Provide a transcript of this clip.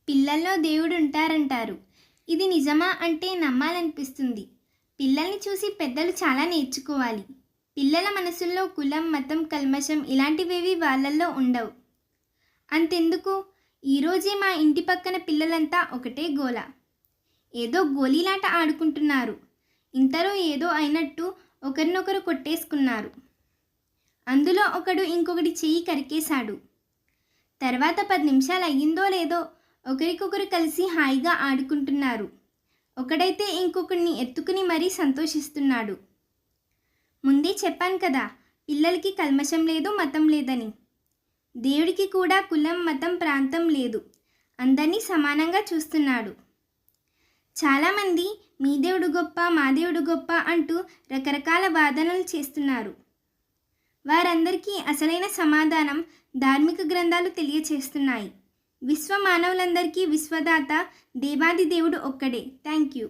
పిల్లల్లో దేవుడు ఉంటారంటారు. ఇది నిజమా అంటే నమ్మాలనిపిస్తుంది. పిల్లల్ని చూసి పెద్దలు చాలా నేర్చుకోవాలి. పిల్లల మనసుల్లో కులం, మతం, కల్మషం ఇలాంటివేవి వాళ్ళల్లో ఉండవు. అంతెందుకు, ఈరోజే మా ఇంటి పక్కన పిల్లలంతా ఒకటే గోల. ఏదో గోలీలాట ఆడుకుంటున్నారు. ఇంతలో ఏదో అయినట్టు ఒకరినొకరు కొట్టేసుకున్నారు. అందులో ఒకడు ఇంకొకటి చెయ్యి కరికేశాడు. తర్వాత 10 నిమిషాలు అయ్యిందో లేదో ఒకరికొకరు కలిసి హాయిగా ఆడుకుంటున్నారు. ఒకడైతే ఇంకొకడిని ఎత్తుకుని మరీ సంతోషిస్తున్నాడు. ముందే చెప్పాను కదా, పిల్లలకి కల్మషం లేదు, మతం లేదని. దేవుడికి కూడా కులం, మతం, ప్రాంతం లేదు. అందరినీ సమానంగా చూస్తున్నాడు. చాలామంది మీ దేవుడు గొప్ప, మా దేవుడు గొప్ప అంటూ రకరకాల వాదనలు చేస్తున్నారు. వారందరికీ అసలైన సమాధానం ధార్మిక గ్రంథాలు తెలియచేస్తున్నాయి. విశ్వ మానవులందరికీ విశ్వదాత దేవాది దేవుడు ఒక్కడే. Thank you.